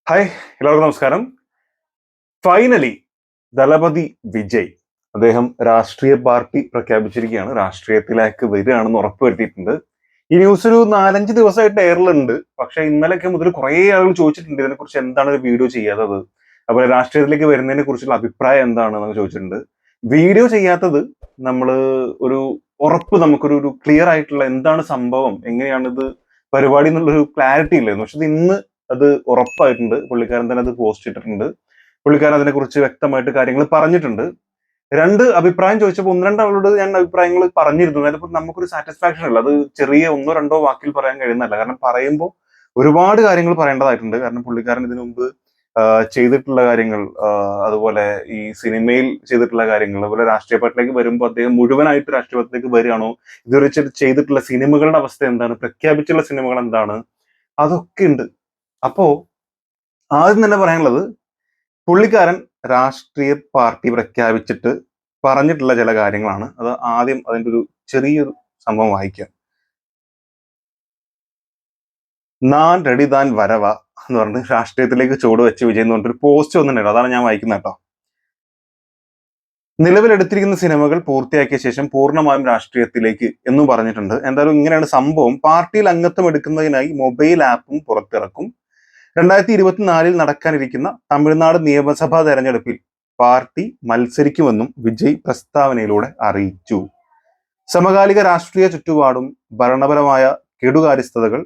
Hi, എല്ലാവർക്കും നമസ്കാരം. Finally Thalapathy Vijay അദ്ദേഹം രാഷ്ട്രീയ പാർട്ടി പ്രഖ്യാപിച്ചിരിക്കുകയാണ്. രാഷ്ട്രീയത്തിലേക്ക് വരികയാണെന്ന് ഉറപ്പുവരുത്തിയിട്ടുണ്ട്. ഈ ന്യൂസ് ഒരു 4-5 ദിവസമായിട്ട് എയറിലുണ്ട്. പക്ഷെ ഇന്നലെയൊക്കെ മുതൽ കുറെ ആളുകൾ ചോദിച്ചിട്ടുണ്ട് ഇതിനെക്കുറിച്ച് എന്താണ് ഒരു വീഡിയോ ചെയ്യാത്തത്, അതുപോലെ രാഷ്ട്രീയത്തിലേക്ക് വരുന്നതിനെ കുറിച്ചുള്ള അഭിപ്രായം എന്താണെന്ന് ചോദിച്ചിട്ടുണ്ട്. വീഡിയോ ചെയ്യാത്തത് നമ്മൾ ഒരു ഉറപ്പ് നമുക്കൊരു ക്ലിയർ ആയിട്ടുള്ള എന്താണ് സംഭവം, എങ്ങനെയാണ് ഇത് പരിപാടി എന്നുള്ളൊരു ക്ലാരിറ്റി ഇല്ലായിരുന്നു. പക്ഷെ ഇത് ഇന്ന് അത് ഉറപ്പായിട്ടുണ്ട്. പുള്ളിക്കാരൻ തന്നെ അത് പോസ്റ്റ് ഇട്ടിട്ടുണ്ട്. പുള്ളിക്കാരൻ അതിനെക്കുറിച്ച് വ്യക്തമായിട്ട് കാര്യങ്ങൾ പറഞ്ഞിട്ടുണ്ട്. രണ്ട് അഭിപ്രായം ചോദിച്ചപ്പോൾ ഒന്ന് രണ്ട് ആളോട് ഞാൻ അഭിപ്രായങ്ങൾ പറഞ്ഞിരുന്നു. അതിലിപ്പോൾ നമുക്കൊരു സാറ്റിസ്ഫാക്ഷൻ ഇല്ല. അത് ചെറിയ ഒന്നോ രണ്ടോ വാക്കിൽ പറയാൻ കഴിയുന്നതല്ല. കാരണം പറയുമ്പോൾ ഒരുപാട് കാര്യങ്ങൾ പറയേണ്ടതായിട്ടുണ്ട്. കാരണം പുള്ളിക്കാരൻ ഇതിനു മുമ്പ് ചെയ്തിട്ടുള്ള കാര്യങ്ങൾ, അതുപോലെ ഈ സിനിമയിൽ ചെയ്തിട്ടുള്ള കാര്യങ്ങൾ, അതുപോലെ രാഷ്ട്രീയ പാർട്ടിയിലേക്ക് വരുമ്പോൾ അദ്ദേഹം മുഴുവനായിട്ട് രാഷ്ട്രീയ പാർട്ടിയിലേക്ക് വരികയാണോ, ഇതുവരെ ചെയ്തിട്ടുള്ള സിനിമകളുടെ അവസ്ഥ എന്താണ്, പ്രഖ്യാപിച്ചുള്ള സിനിമകൾ എന്താണ്, അതൊക്കെ ഉണ്ട്. അപ്പോ ആദ്യം തന്നെ പറയാനുള്ളത്, പുള്ളിക്കാരൻ രാഷ്ട്രീയ പാർട്ടി പ്രഖ്യാപിച്ചിട്ട് പറഞ്ഞിട്ടുള്ള ചില കാര്യങ്ങളാണ്. അത് ആദ്യം അതിന്റെ ഒരു ചെറിയൊരു സംഭവം വായിക്കാം. നാൻ റെഡി താൻ വരവ എന്ന് പറഞ്ഞ് രാഷ്ട്രീയത്തിലേക്ക് ചുവട് വെച്ച് വിജയ് എന്ന് പറഞ്ഞിട്ട് ഒരു പോസ്റ്റ് വന്നിട്ടുണ്ടല്ലോ, അതാണ് ഞാൻ വായിക്കുന്നത് കേട്ടോ. നിലവിലെടുത്തിരിക്കുന്ന സിനിമകൾ പൂർത്തിയാക്കിയ ശേഷം പൂർണ്ണമായും രാഷ്ട്രീയത്തിലേക്ക് എന്നും പറഞ്ഞിട്ടുണ്ട്. എന്തായാലും ഇങ്ങനെയാണ് സംഭവം. പാർട്ടിയിൽ അംഗത്വം എടുക്കുന്നതിനായി മൊബൈൽ ആപ്പും പുറത്തിറക്കും. 2024 നടക്കാനിരിക്കുന്ന തമിഴ്നാട് നിയമസഭാ തെരഞ്ഞെടുപ്പിൽ പാർട്ടി മത്സരിക്കുമെന്നും വിജയ് പ്രസ്താവനയിലൂടെ അറിയിച്ചു. സമകാലിക രാഷ്ട്രീയ ചുറ്റുപാടും ഭരണപരമായ കെടുകാര്യസ്ഥതകൾ,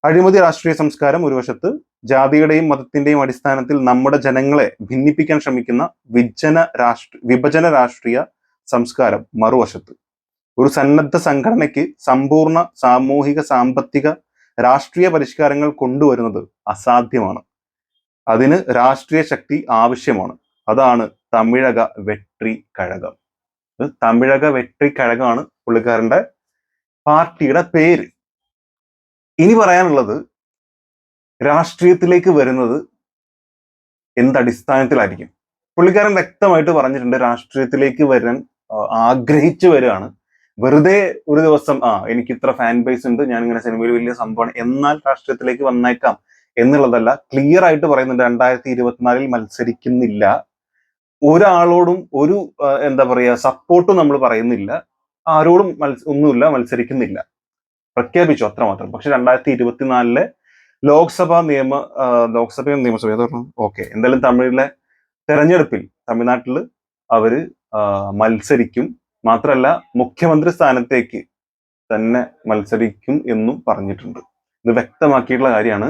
അഴിമതി രാഷ്ട്രീയ സംസ്കാരം ഒരു വശത്ത്, ജാതിയുടെയും മതത്തിന്റെയും അടിസ്ഥാനത്തിൽ നമ്മുടെ ജനങ്ങളെ ഭിന്നിപ്പിക്കാൻ ശ്രമിക്കുന്ന വിഭജന രാഷ്ട്രീയ സംസ്കാരം മറുവശത്ത്, ഒരു സന്നദ്ധ സംഘടനയ്ക്ക് സമ്പൂർണ്ണ സാമൂഹിക സാമ്പത്തിക രാഷ്ട്രീയ പരിഷ്കാരങ്ങൾ കൊണ്ടുവരുന്നത് അസാധ്യമാണ്. അതിന് രാഷ്ട്രീയ ശക്തി ആവശ്യമാണ്. അതാണ് തമിഴക വെട്രി കഴകം. തമിഴക വെട്രി കഴകമാണ് പുള്ളിക്കാരന്റെ പാർട്ടിയുടെ പേര്. ഇനി പറയാനുള്ളത്, രാഷ്ട്രീയത്തിലേക്ക് വരുന്നത് എന്തടിസ്ഥാനത്തിലായിരിക്കും? പുള്ളിക്കാരൻ വ്യക്തമായിട്ട് പറഞ്ഞിട്ടുണ്ട്, രാഷ്ട്രീയത്തിലേക്ക് വരാൻ ആഗ്രഹിച്ചു വരികയാണ്. വെറുതെ ഒരു ദിവസം എനിക്ക് ഇത്ര ഫാൻ ബേസ് ഉണ്ട്, ഞാൻ ഇങ്ങനെ സിനിമയിൽ വലിയ സംഭവമാണ്, എന്നാൽ രാഷ്ട്രീയത്തിലേക്ക് വന്നേക്കാം എന്നുള്ളതല്ല. ക്ലിയർ ആയിട്ട് പറയുന്നുണ്ട്, 2024 മത്സരിക്കുന്നില്ല, ഒരാളോടും ഒരു എന്താ പറയാ സപ്പോർട്ടും നമ്മൾ പറയുന്നില്ല, ആരോടും ഒന്നുമില്ല, മത്സരിക്കുന്നില്ല, പ്രഖ്യാപിച്ചു അത്രമാത്രം. പക്ഷെ 2024 ലോക്സഭയും നിയമസഭയും പറഞ്ഞു ഓക്കെ, എന്തായാലും തമിഴിലെ തെരഞ്ഞെടുപ്പിൽ തമിഴ്നാട്ടിൽ അവര് മത്സരിക്കും, മാത്രമല്ല മുഖ്യമന്ത്രി സ്ഥാനത്തേക്ക് തന്നെ മത്സരിക്കും എന്നും പറഞ്ഞിട്ടുണ്ട്. ഇത് വ്യക്തമാക്കിയിട്ടുള്ള കാര്യമാണ്.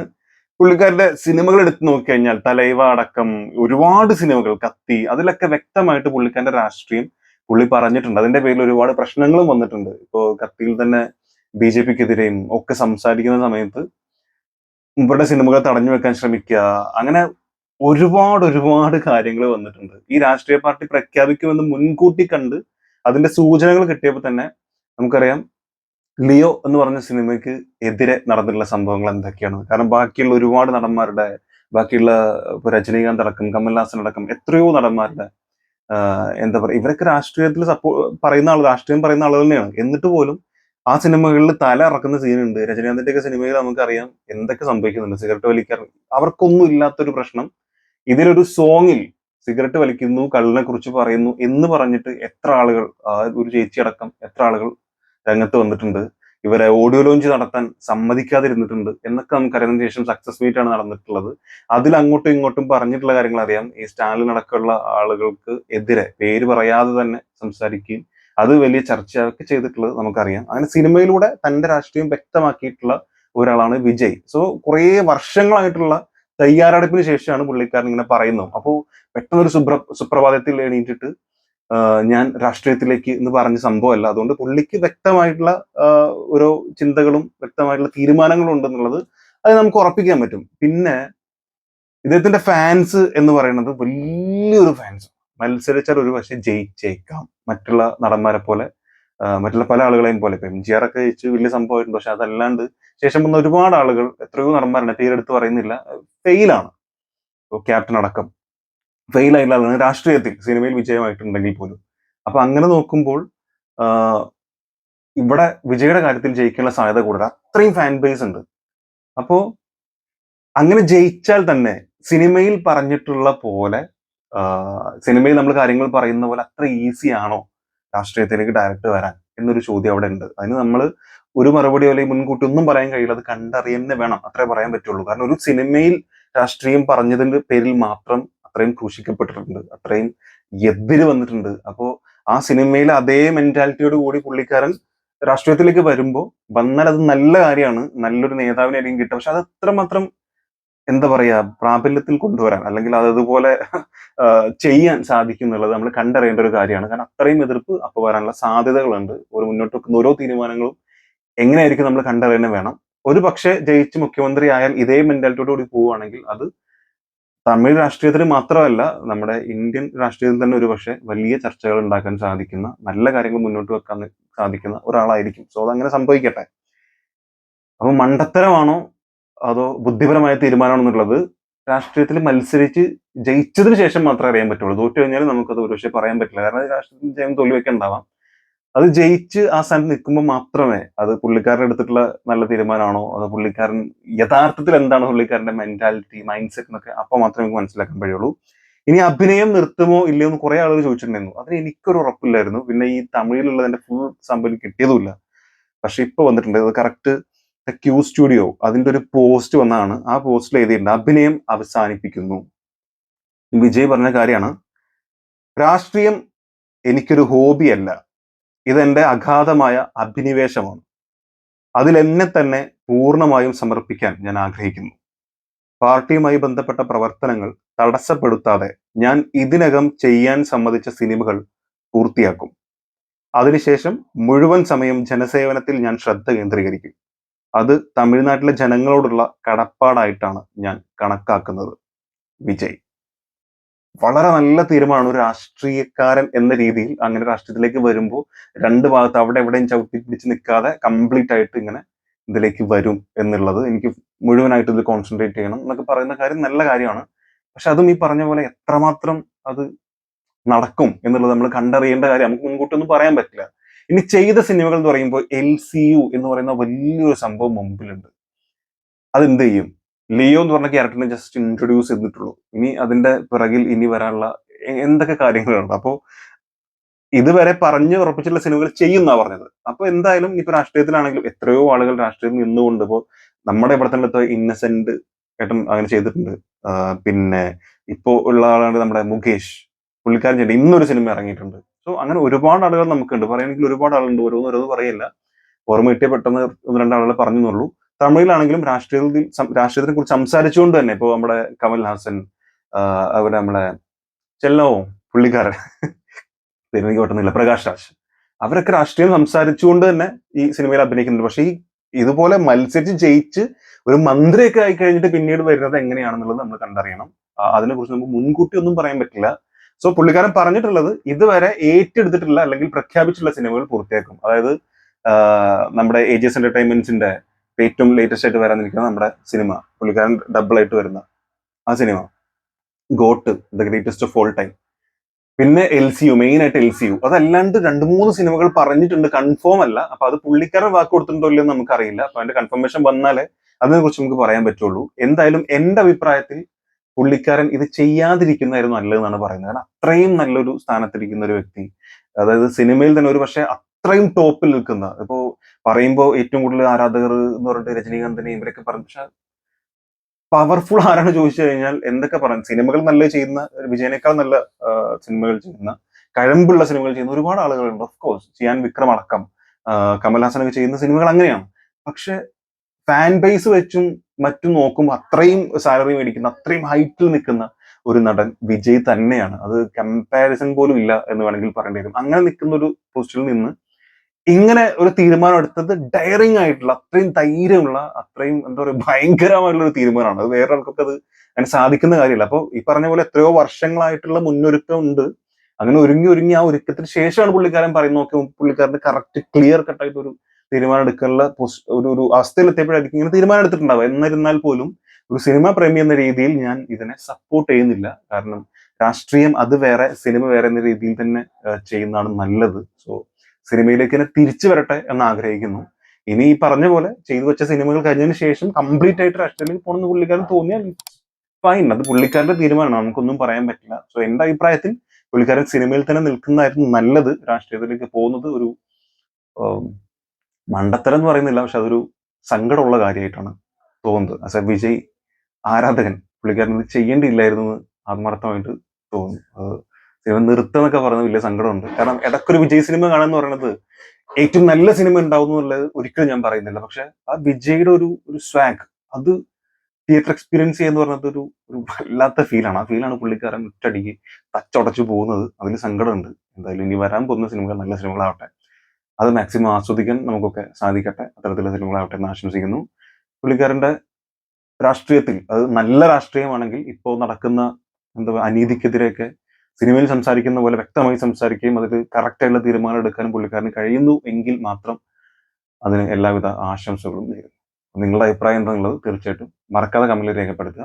പുള്ളിക്കാരുടെ സിനിമകൾ എടുത്ത് നോക്കിക്കഴിഞ്ഞാൽ തലൈവ അടക്കം ഒരുപാട് സിനിമകൾ, കത്തി, അതിലൊക്കെ വ്യക്തമായിട്ട് പുള്ളിക്കാരന്റെ രാഷ്ട്രീയം പുള്ളി പറഞ്ഞിട്ടുണ്ട്. അതിന്റെ പേരിൽ ഒരുപാട് പ്രശ്നങ്ങളും വന്നിട്ടുണ്ട്. ഇപ്പോ കത്തിയിൽ തന്നെ BJP-ക്കെതിരെയും ഒക്കെ സംസാരിക്കുന്ന സമയത്ത് ഇവരുടെ സിനിമകൾ തടഞ്ഞു വെക്കാൻ ശ്രമിക്കുക, അങ്ങനെ ഒരുപാട് കാര്യങ്ങൾ വന്നിട്ടുണ്ട്. ഈ രാഷ്ട്രീയ പാർട്ടി പ്രഖ്യാപിക്കുമെന്ന് മുൻകൂട്ടി കണ്ട് അതിന്റെ സൂചനകൾ കിട്ടിയപ്പോൾ തന്നെ നമുക്കറിയാം ലിയോ എന്ന് പറഞ്ഞ സിനിമയ്ക്ക് എതിരെ നടന്നിട്ടുള്ള സംഭവങ്ങൾ എന്തൊക്കെയാണ്. കാരണം ബാക്കിയുള്ള ഒരുപാട് നടന്മാരുടെ, ബാക്കിയുള്ള രജനീകാന്ത് അടക്കം, കമൽഹാസൻ അടക്കം എത്രയോ നടന്മാരുടെ എന്താ പറയുക, ഇവരൊക്കെ രാഷ്ട്രീയത്തിൽ രാഷ്ട്രീയം പറയുന്ന ആളുകൾ തന്നെയാണ്. എന്നിട്ട് പോലും ആ സിനിമകളിൽ തല ഇറക്കുന്ന സീനുണ്ട്. രജനീകാന്തിന്റെ ഒക്കെ സിനിമയിൽ നമുക്കറിയാം എന്തൊക്കെ സംഭവിക്കുന്നുണ്ട്. സിഗരറ്റ് വലിക്കാർ, അവർക്കൊന്നും ഇല്ലാത്തൊരു പ്രശ്നം ഇതിലൊരു സോങ്ങിൽ സിഗരറ്റ് വലിക്കുന്നു, കള്ളിനെ കുറിച്ച് പറയുന്നു എന്ന് പറഞ്ഞിട്ട് എത്ര ആളുകൾ, ഒരു ചേച്ചി അടക്കം എത്ര ആളുകൾ രംഗത്ത് വന്നിട്ടുണ്ട്. ഇവരെ ഓഡിയോ ലോഞ്ച് നടത്താൻ സമ്മതിക്കാതിരുന്നിട്ടുണ്ട് എന്നൊക്കെ നമുക്കറിയാം. ശേഷം സക്സസ് മീറ്റ് ആണ് നടന്നിട്ടുള്ളത്. അതിൽ അങ്ങോട്ടും ഇങ്ങോട്ടും പറഞ്ഞിട്ടുള്ള കാര്യങ്ങൾ അറിയാം. ഈ സ്റ്റാലിൻ അടക്കമുള്ള ആളുകൾക്ക് എതിരെ പേര് പറയാതെ തന്നെ സംസാരിക്കുകയും അത് വലിയ ചർച്ചയൊക്കെ ചെയ്തിട്ടുള്ളത് നമുക്കറിയാം. അങ്ങനെ സിനിമയിലൂടെ തന്റെ രാഷ്ട്രീയം വ്യക്തമാക്കിയിട്ടുള്ള ഒരാളാണ് വിജയ്. സോ കുറേ വർഷങ്ങളായിട്ടുള്ള തയ്യാറെടുപ്പിന് ശേഷമാണ് പുള്ളിക്കാരൻ ഇങ്ങനെ പറയുന്നത്. അപ്പോൾ പെട്ടെന്നൊരു സുപ്രഭാതത്തിൽ എണീറ്റിട്ട് ഞാൻ രാഷ്ട്രീയത്തിലേക്ക് എന്ന് പറഞ്ഞ സംഭവമല്ല. അതുകൊണ്ട് പുള്ളിക്ക് വ്യക്തമായിട്ടുള്ള ഓരോ ചിന്തകളും വ്യക്തമായിട്ടുള്ള തീരുമാനങ്ങളും ഉണ്ടെന്നുള്ളത് അത് നമുക്ക് ഉറപ്പിക്കാൻ പറ്റും. പിന്നെ ഇദ്ദേഹത്തിന്റെ ഫാൻസ് എന്ന് പറയുന്നത് വലിയൊരു ഫാൻസ്. മത്സരിച്ചാൽ ഒരു പക്ഷേ ജയിച്ചേക്കാം, മറ്റുള്ള നടന്മാരെ പോലെ, മറ്റുള്ള പല ആളുകളെയും പോലെ. ഇപ്പൊ MGR ഒക്കെ ജയിച്ച് വലിയ സംഭവമായിട്ടുണ്ട്. പക്ഷെ അതല്ലാണ്ട് ശേഷം വന്ന ഒരുപാട് ആളുകൾ, എത്രയോ നടന്മാരുണ്ട്, പേരെടുത്ത് പറയുന്നില്ല, ഫെയിലാണ്. ക്യാപ്റ്റൻ അടക്കം ഫെയിൽ ആയിട്ടുള്ള രാഷ്ട്രീയത്തിൽ, സിനിമയിൽ വിജയമായിട്ടുണ്ടെങ്കിൽ പോലും. അപ്പൊ അങ്ങനെ നോക്കുമ്പോൾ ഇവിടെ വിജയുടെ കാര്യത്തിൽ ജയിക്കാനുള്ള സാധ്യത കൂടുതൽ, അത്രയും ഫാൻ ബേസ് ഉണ്ട്. അപ്പോ അങ്ങനെ ജയിച്ചാൽ തന്നെ സിനിമയിൽ പറഞ്ഞിട്ടുള്ള പോലെ സിനിമയിൽ നമ്മൾ കാര്യങ്ങൾ പറയുന്ന പോലെ അത്ര ഈസി ആണോ രാഷ്ട്രീയത്തിലേക്ക് ഡയറക്റ്റ് വരാൻ എന്നൊരു ചോദ്യം അവിടെ ഉണ്ട്. അതിന് നമ്മൾ ഒരു മറുപടി അല്ലെങ്കിൽ മുൻകൂട്ടി ഒന്നും പറയാൻ കഴിയില്ല. അത് കണ്ടറിയുന്നേ വേണം, അത്രേ പറയാൻ പറ്റുള്ളൂ. കാരണം ഒരു സിനിമയിൽ രാഷ്ട്രീയം പറഞ്ഞതിന്റെ പേരിൽ മാത്രം അത്രയും ക്രൂശിക്കപ്പെട്ടിട്ടുണ്ട്, അത്രയും എതിര് വന്നിട്ടുണ്ട്. അപ്പോ ആ സിനിമയിലെ അതേ മെന്റാലിറ്റിയോട് കൂടി പുള്ളിക്കാരൻ രാഷ്ട്രീയത്തിലേക്ക് വരുമ്പോൾ വന്നാൽ അത് നല്ല കാര്യമാണ്, നല്ലൊരു നേതാവിനായിരിക്കും കിട്ടുക. പക്ഷെ അത് അത്രമാത്രം എന്താ പറയാ പ്രാബല്യത്തിൽ കൊണ്ടുവരാൻ അല്ലെങ്കിൽ അതുപോലെ ചെയ്യാൻ സാധിക്കും എന്നുള്ളത് നമ്മൾ കണ്ടറിയേണ്ട ഒരു കാര്യമാണ്. കാരണം അത്രയും എതിർപ്പ് അപ്പോൾ വരാനുള്ള സാധ്യതകളുണ്ട്. ഒരു മുന്നോട്ട് വെക്കുന്ന ഓരോ തീരുമാനങ്ങളും എങ്ങനെയായിരിക്കും നമ്മൾ കണ്ടറിയുന്നത് വേണം. ഒരു പക്ഷേ ജയിച്ച് മുഖ്യമന്ത്രി ആയാൽ ഇതേ മെന്റാലിറ്റിയോട് കൂടി പോവുകയാണെങ്കിൽ അത് തമിഴ് രാഷ്ട്രീയത്തിന് മാത്രമല്ല നമ്മുടെ ഇന്ത്യൻ രാഷ്ട്രീയത്തിൽ തന്നെ ഒരു പക്ഷേ വലിയ ചർച്ചകൾ ഉണ്ടാക്കാൻ സാധിക്കുന്ന, നല്ല കാര്യങ്ങൾ മുന്നോട്ട് വെക്കാൻ സാധിക്കുന്ന ഒരാളായിരിക്കും. സോ അതങ്ങനെ സംഭവിക്കട്ടെ. അപ്പൊ മണ്ടത്തരമാണോ അതോ ബുദ്ധിപരമായ തീരുമാനമാണോ എന്നുള്ളത് രാഷ്ട്രീയത്തിൽ മത്സരിച്ച് ജയിച്ചതിന് ശേഷം മാത്രമേ അറിയാൻ പറ്റുള്ളൂ. തോറ്റു കഴിഞ്ഞാൽ നമുക്കത് ഒരുപക്ഷെ പറയാൻ പറ്റില്ല. കാരണം രാഷ്ട്രീയത്തിൽ ജയം തോൽവിയൊക്കെ ഉണ്ടാവാം. അത് ജയിച്ച് ആ സ്ഥാനത്ത് നിൽക്കുമ്പോൾ മാത്രമേ അത് പുള്ളിക്കാരൻ എടുത്തിട്ടുള്ള നല്ല തീരുമാനമാണോ അതോ പുള്ളിക്കാരൻ യഥാർത്ഥത്തിൽ എന്താണ് പുള്ളിക്കാരന്റെ മെന്റാലിറ്റി മൈൻഡ് സെറ്റ് എന്നൊക്കെ അപ്പൊ മാത്രമേ നമുക്ക് മനസ്സിലാക്കാൻ കഴിയുള്ളൂ. ഇനി അഭിനയം നിർത്തുമോ ഇല്ലയോ എന്ന് കുറെ ആളുകൾ ചോദിച്ചിട്ടുണ്ടായിരുന്നു. അതിന് എനിക്കൊരു ഉറപ്പില്ലായിരുന്നു. പിന്നെ ഈ തമിഴിലുള്ളതിന്റെ ഫുൾ സംഭവം കിട്ടിയതുമില്ല. പക്ഷെ ഇപ്പൊ വന്നിട്ടുണ്ട് അത് കറക്റ്റ്. ക്യൂ സ്റ്റുഡിയോ അതിന്റെ ഒരു പോസ്റ്റ് വന്നതാണ്. ആ പോസ്റ്റിൽ എഴുതിയിട്ടുണ്ട് അഭിനയം അവസാനിപ്പിക്കുന്നു. വിജയ് പറഞ്ഞ കാര്യമാണ്, രാഷ്ട്രീയം എനിക്കൊരു ഹോബിയല്ല, ഇതെന്റെ അഗാധമായ അഭിനിവേശമാണ്. അതിൽ എന്നെ തന്നെ പൂർണ്ണമായും സമർപ്പിക്കാൻ ഞാൻ ആഗ്രഹിക്കുന്നു. പാർട്ടിയുമായി ബന്ധപ്പെട്ട പ്രവർത്തനങ്ങൾ തടസ്സപ്പെടുത്താതെ ഞാൻ ഇതിനകം ചെയ്യാൻ സമ്മതിച്ച സിനിമകൾ പൂർത്തിയാക്കും. അതിനുശേഷം മുഴുവൻ സമയം ജനസേവനത്തിൽ ഞാൻ ശ്രദ്ധ കേന്ദ്രീകരിക്കും. അത് തമിഴ്നാട്ടിലെ ജനങ്ങളോടുള്ള കടപ്പാടായിട്ടാണ് ഞാൻ കണക്കാക്കുന്നത്. വിജയ് വളരെ നല്ല തീരുമാനമാണ്. ഒരു രാഷ്ട്രീയക്കാരൻ എന്ന രീതിയിൽ അങ്ങനെ രാഷ്ട്രീയത്തിലേക്ക് വരുമ്പോൾ രണ്ട് ഭാഗത്ത് അവിടെ എവിടെയും ചവിട്ടി പിടിച്ച് നിൽക്കാതെ കംപ്ലീറ്റ് ആയിട്ട് ഇങ്ങനെ ഇതിലേക്ക് വരും എന്നുള്ളത്, എനിക്ക് മുഴുവനായിട്ട് ഇതിൽ കോൺസെൻട്രേറ്റ് ചെയ്യണം എന്നൊക്കെ പറയുന്ന കാര്യം നല്ല കാര്യമാണ്. പക്ഷെ അതും ഈ പറഞ്ഞ പോലെ എത്രമാത്രം അത് നടക്കും എന്നുള്ളത് നമ്മൾ കണ്ടറിയേണ്ട കാര്യം. നമുക്ക് മുൻകൂട്ടി ഒന്നും പറയാൻ പറ്റില്ല. ഇനി ചെയ്ത സിനിമകൾ എന്ന് പറയുമ്പോൾ LCU എന്ന് പറയുന്ന വലിയൊരു സംഭവം മുമ്പിലുണ്ട്. അതെന്ത് ചെയ്യും? ലിയോ എന്ന് പറഞ്ഞ ക്യാരക്ടറിനെ ജസ്റ്റ് ഇൻട്രൊഡ്യൂസ് ചെയ്തിട്ടുള്ളൂ. ഇനി അതിന്റെ പിറകിൽ ഇനി വരാനുള്ള എന്തൊക്കെ കാര്യങ്ങളുണ്ട്. അപ്പോ ഇതുവരെ പറഞ്ഞു ഉറപ്പിച്ചിട്ടുള്ള സിനിമകൾ ചെയ്യുന്നാ പറഞ്ഞത്. അപ്പൊ എന്തായാലും ഇപ്പൊ രാഷ്ട്രീയത്തിലാണെങ്കിലും എത്രയോ ആളുകൾ രാഷ്ട്രീയത്തിൽ നിന്നുകൊണ്ട് ഇപ്പോ നമ്മുടെ ഇവിടെ തന്നെ ഇന്നസെന്റ് ഏട്ടൻ അങ്ങനെ ചെയ്തിട്ടുണ്ട്. പിന്നെ ഇപ്പോ ഉള്ള ആളാണ് നമ്മുടെ മുകേഷ്, പുള്ളിക്കാരൻ ചെയ്തിട്ട് ഇന്നൊരു സിനിമ ഇറങ്ങിയിട്ടുണ്ട്. സോ അങ്ങനെ ഒരുപാട് ആളുകൾ നമുക്കുണ്ട്, പറയുകയാണെങ്കിൽ ഒരുപാട് ആളുണ്ട്. ഓരോന്നോരോന്ന് പറയില്ല, ഓർമ്മ കിട്ടിയ പെട്ടെന്ന് ഒന്ന് രണ്ടാളുകൾ പറഞ്ഞെന്നുള്ളൂ. തമിഴിലാണെങ്കിലും രാഷ്ട്രീയത്തിനെ കുറിച്ച് സംസാരിച്ചുകൊണ്ട് തന്നെ ഇപ്പൊ നമ്മുടെ കമൽ ഹാസൻ, അതുപോലെ നമ്മളെ ചെല്ലോ പുള്ളിക്കാരൻ എനിക്ക് പറ്റുന്നില്ല, പ്രകാശ് രാജ്, അവരൊക്കെ രാഷ്ട്രീയം സംസാരിച്ചുകൊണ്ട് തന്നെ ഈ സിനിമയിൽ അഭിനയിക്കുന്നുണ്ട്. പക്ഷെ ഈ ഇതുപോലെ മത്സരിച്ച് ജയിച്ച് ഒരു മന്ത്രിയൊക്കെ ആയി കഴിഞ്ഞിട്ട് പിന്നീട് വരുന്നത് എങ്ങനെയാണെന്നുള്ളത് നമ്മൾ കണ്ടറിയണം. അതിനെക്കുറിച്ച് നമുക്ക് മുൻകൂട്ടി ഒന്നും പറയാൻ പറ്റില്ല. സോ പുള്ളിക്കാരൻ പറഞ്ഞിട്ടുള്ളത് ഇതുവരെ ഏറ്റെടുത്തിട്ടുള്ള അല്ലെങ്കിൽ പ്രഖ്യാപിച്ചിട്ടുള്ള സിനിമകൾ പൂർത്തിയാക്കും. അതായത് നമ്മുടെ AGS എന്റർടൈൻമെന്റ്സിന്റെ ഏറ്റവും ലേറ്റസ്റ്റ് ആയിട്ട് വരാനിരിക്കുന്ന നമ്മുടെ സിനിമ, പുള്ളിക്കാരൻ ഡബിൾ ആയിട്ട് വരുന്ന ആ cinema got, the greatest of all time. പിന്നെ LCU, മെയിൻ ആയിട്ട് LCU. അതല്ലാണ്ട് 2-3 സിനിമകൾ പറഞ്ഞിട്ടുണ്ട്, കൺഫേം അല്ല. അപ്പൊ അത് പുള്ളിക്കാരൻ വാക്ക് കൊടുത്തിട്ടുണ്ടോ ഇല്ലയോ എന്ന് നമുക്കറിയില്ല. അപ്പൊ അതിന്റെ കൺഫർമേഷൻ വന്നാലേ അതിനെ കുറിച്ച് നമുക്ക് പറയാൻ പറ്റുള്ളൂ. എന്തായാലും എന്റെ അഭിപ്രായത്തിൽ പുള്ളിക്കാരൻ ഇത് ചെയ്യാതിരിക്കുന്നതായിരുന്നു നല്ലതെന്നാണ് പറയുന്നത്. കാരണം അത്രയും നല്ലൊരു സ്ഥാനത്തിരിക്കുന്ന ഒരു വ്യക്തി, അതായത് സിനിമയിൽ തന്നെ ഒരു പക്ഷേ അത്രയും ടോപ്പിൽ നിൽക്കുന്ന, ഇപ്പോ പറയുമ്പോൾ ഏറ്റവും കൂടുതൽ ആരാധകർ എന്ന് പറഞ്ഞിട്ട് രജനീകാന്തിനെ ഇവരൊക്കെ പറഞ്ഞു. പക്ഷെ പവർഫുൾ ആരാണ് ചോദിച്ചു കഴിഞ്ഞാൽ എന്തൊക്കെ പറയാം, സിനിമകൾ നല്ല ചെയ്യുന്ന, വിജയനേക്കാൾ നല്ല സിനിമകൾ ചെയ്യുന്ന, കഴമ്പുള്ള സിനിമകൾ ചെയ്യുന്ന ഒരുപാട് ആളുകളുണ്ട്. ഓഫ് കോഴ്സ് ചിയാൻ വിക്രം അടക്കം കമൽഹാസനൊക്കെ ചെയ്യുന്ന സിനിമകൾ അങ്ങനെയാണ്. പക്ഷെ ഫാൻ ബേസ് വെച്ചും മറ്റും നോക്കുമ്പോൾ അത്രയും സാലറി മേടിക്കുന്ന, അത്രയും ഹൈറ്റിൽ നിൽക്കുന്ന ഒരു നടൻ വിജയ് തന്നെയാണ്. അത് കമ്പാരിസൺ പോലും ഇല്ല എന്ന് വേണമെങ്കിൽ പറയേണ്ടി വരും. അങ്ങനെ നിൽക്കുന്ന ഒരു പോസ്റ്റിൽ നിന്ന് ഇങ്ങനെ ഒരു തീരുമാനം എടുത്തത് ഡയറിങ് ആയിട്ടുള്ള, അത്രയും ധൈര്യമുള്ള, അത്രയും എന്താ പറയുക ഭയങ്കരമായിട്ടുള്ള ഒരു തീരുമാനമാണ്. അത് വേറെ ആൾക്കൊക്കെ അത് അങ്ങനെ സാധിക്കുന്ന കാര്യമല്ല. അപ്പോൾ ഈ പറഞ്ഞ പോലെ എത്രയോ വർഷങ്ങളായിട്ടുള്ള മുന്നൊരുക്കം ഉണ്ട്. അങ്ങനെ ഒരുങ്ങി ഒരുങ്ങി ആ ഒരുക്കത്തിന് ശേഷമാണ് പുള്ളിക്കാരൻ പറയുന്നത്. നോക്കി പുള്ളിക്കാരന് കറക്റ്റ് ക്ലിയർ കട്ടായിട്ട് ഒരു തീരുമാനം എടുക്കാനുള്ള ഒരു അവസ്ഥയിൽ എത്തിയപ്പോഴായിരിക്കും ഇങ്ങനെ തീരുമാനം എടുത്തിട്ടുണ്ടാവുക. എന്നിരുന്നാൽ പോലും ഒരു സിനിമ പ്രേമി എന്ന രീതിയിൽ ഞാൻ ഇതിനെ സപ്പോർട്ട് ചെയ്യുന്നില്ല. കാരണം രാഷ്ട്രീയം അത് വേറെ, സിനിമ വേറെ എന്ന രീതിയിൽ തന്നെ ചെയ്യുന്നതാണ് നല്ലത്. സോ സിനിമയിലേക്ക് തന്നെ തിരിച്ചു വരട്ടെ എന്ന് ആഗ്രഹിക്കുന്നു. ഇനി ഈ പറഞ്ഞ പോലെ ചെയ്തു വെച്ച സിനിമകൾ കഴിഞ്ഞതിന് ശേഷം കംപ്ലീറ്റ് ആയിട്ട് രാഷ്ട്രീയത്തിലേക്ക് പോകണമെന്ന് പുള്ളിക്കാരൻ തോന്നിയാൽ ഫൈൻ, അത് പുള്ളിക്കാരന്റെ തീരുമാനമാണ്, നമുക്കൊന്നും പറയാൻ പറ്റില്ല. സോ എന്റെ അഭിപ്രായത്തിൽ പുള്ളിക്കാരൻ സിനിമയിൽ തന്നെ നിൽക്കുന്നതായിരുന്നു നല്ലത്. രാഷ്ട്രീയത്തിലേക്ക് പോകുന്നത് ഒരു ആം, മണ്ടത്തരം എന്ന് പറയുന്നില്ല, പക്ഷെ അതൊരു സങ്കടമുള്ള കാര്യമായിട്ടാണ് തോന്നുന്നത്. ആസ് എ വിജയ് ആരാധകൻ പുള്ളിക്കാരൻ ഇത് ചെയ്യേണ്ടിയില്ലായിരുന്നു എന്ന് ആത്മാർത്ഥമായിട്ട് തോന്നുന്നു. സിനിമ നിർത്തുന്നൊക്കെ പറയുന്നത് വലിയ സങ്കടമുണ്ട്. കാരണം ഇടയ്ക്കൊരു വിജയ് സിനിമ കാണാന്ന് പറയുന്നത് ഏറ്റവും നല്ല സിനിമ ഉണ്ടാവുന്നു എന്നുള്ളത് ഒരിക്കലും ഞാൻ പറയുന്നില്ല. പക്ഷെ ആ വിജയുടെ ഒരു സ്വാഗ്, അത് തിയേറ്റർ എക്സ്പീരിയൻസ് ചെയ്യുന്ന പറഞ്ഞത് ഒരു വല്ലാത്ത ഫീലാണ്. ആ ഫീലാണ് പുള്ളിക്കാരൻ ഒറ്റയടിക്ക് തച്ചടച്ചു പോകുന്നത്. അതിൽ സങ്കടമുണ്ട്. എന്തായാലും ഇനി വരാൻ പോകുന്ന സിനിമകൾ നല്ല സിനിമകളാവട്ടെ, അത് മാക്സിമം ആസ്വദിക്കാൻ നമുക്കൊക്കെ സാധിക്കട്ടെ. അത്തരത്തിലുള്ള സിനിമകളാവട്ടെ എന്ന് ആശംസിക്കുന്നു. പുള്ളിക്കാരന്റെ രാഷ്ട്രീയത്തിൽ അത് നല്ല രാഷ്ട്രീയമാണെങ്കിൽ ഇപ്പോൾ നടക്കുന്ന എന്താ അനീതിക്കെതിരെയൊക്കെ സിനിമയിൽ സംസാരിക്കുന്ന പോലെ വ്യക്തമായി സംസാരിക്കുകയും അതിൽ കറക്റ്റായിട്ടുള്ള തീരുമാനം എടുക്കാനും പുള്ളിക്കാരന് കഴിയുന്നു എങ്കിൽ മാത്രം അതിന് എല്ലാവിധ ആശംസകളും നേരുന്നു. നിങ്ങളുടെ അഭിപ്രായം എന്താണെന്നുള്ളത് തീർച്ചയായിട്ടും മറക്കാതെ കമന്റിൽ രേഖപ്പെടുത്തുക.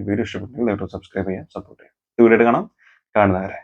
വീഡിയോ ഇഷ്ടപ്പെട്ടെങ്കിൽ ദയവായിട്ട് സബ്സ്ക്രൈബ് ചെയ്യാൻ സപ്പോർട്ട് ചെയ്യാം. വീഡിയോ കാണാം. കാണുന്നവരെ